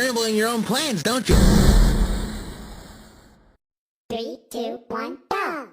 scrambling your own plans, don't you? 3, 2, 1, go!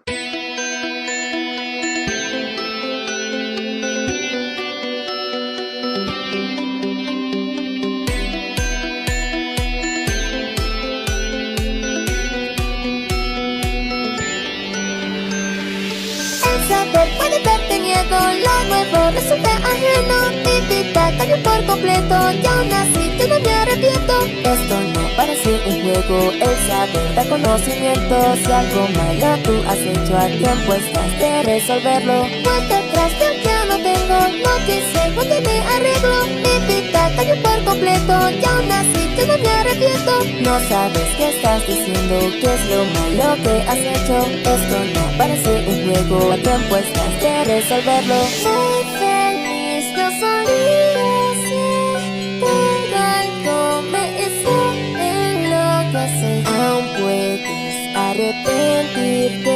El sabor puede verte niego, lo nuevo resulta ajeno. Mi vida cambió por completo y aún así yo no me arrepiento. Esto no parece un juego, el saber da conocimiento. Si algo malo tú has hecho, a tiempo estás de resolverlo. Vuelta atrás yo ya no tengo, no quise, no tiene arreglo. Mi vida cambió por completo y aún así yo no me arrepiento. No sabes qué estás diciendo, qué es lo malo que has hecho. Esto no parece un juego, a tiempo estás de resolverlo. Muy feliz yo solía ser, pero algo me hizo enloquecer. Aún puedes arrepentirte,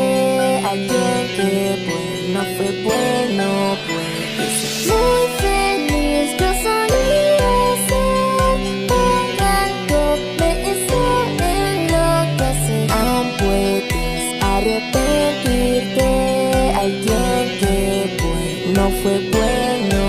alguien que bueno fue bueno puede ser. Muy feliz yo solía ser, pero algo me hizo enloquecer. Aún puedes arrepentirte, alguien que bueno fue bueno.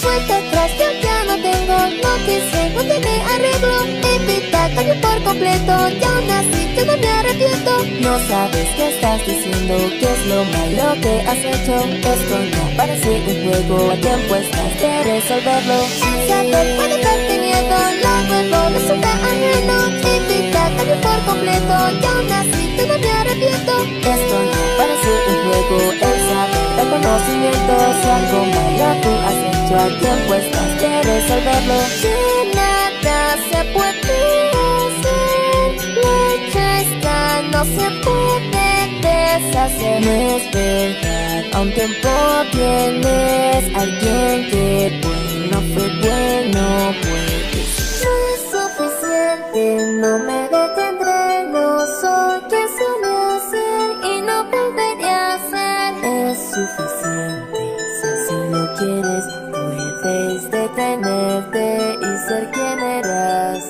Vuelta atrás yo ya no tengo, no quise, no tiene arreglo. Mi vida cambió por completo y aún así yo no me arrepiento. No sabes qué estás diciendo, qué es lo malo que has hecho. Esto no parece un juego, a tiempo estás de resolverlo. El sabor puede darte miedo, lo nuevo resulta ajeno. Mi vida cambió por completo y aún así yo no me arrepiento. Esto no parece un juego, el saber da conocimiento. Si algo malo tú has hecho, a tiempo estás de resolverlo. Que nada se puede hacer, lo hecho está, no se puede deshacer. No es verdad, a un tiempo tienes, alguien que bueno fue bueno puede ser. No es suficiente, no me detendré, no soy quien solía ser y no volveré a ser. Es suficiente, si así lo quieres, puedes detenerte y ser quien eras.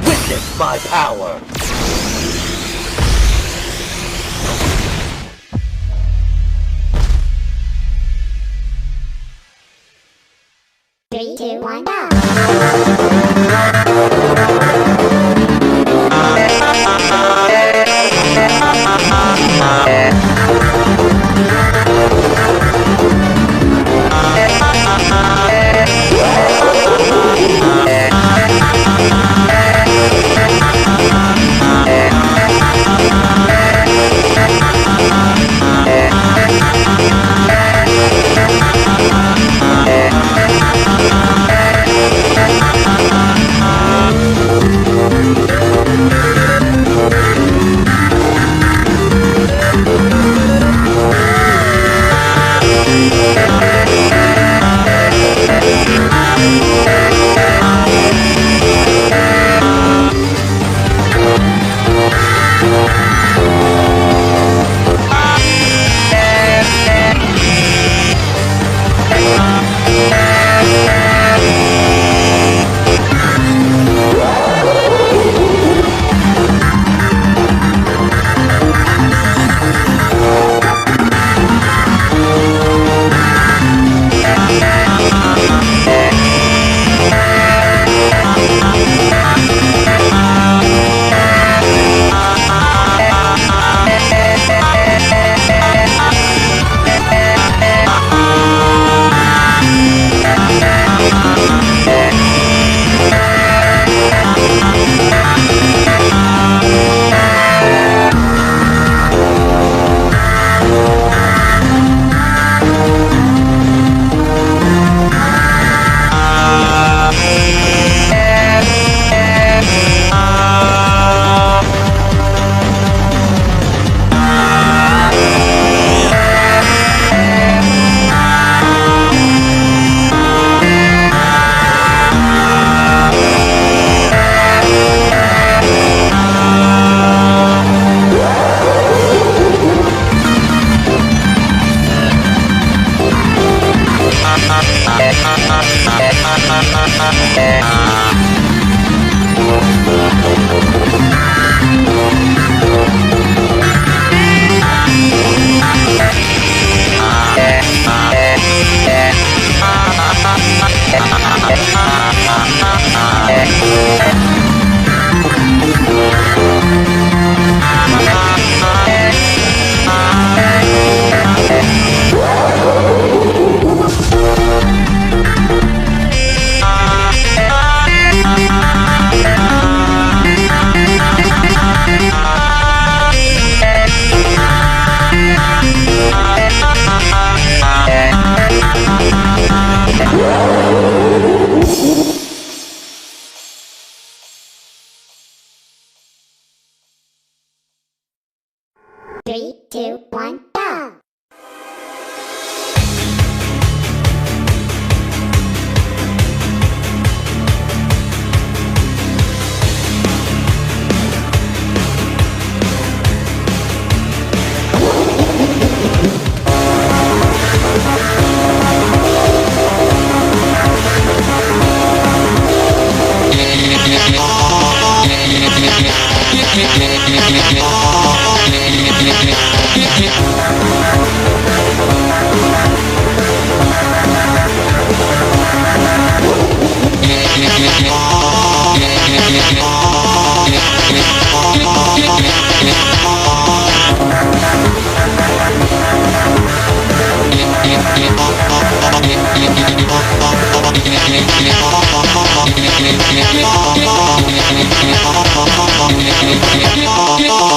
Witness my power! 3, 2, 1, go! 3, 2, 1, go! Yeah.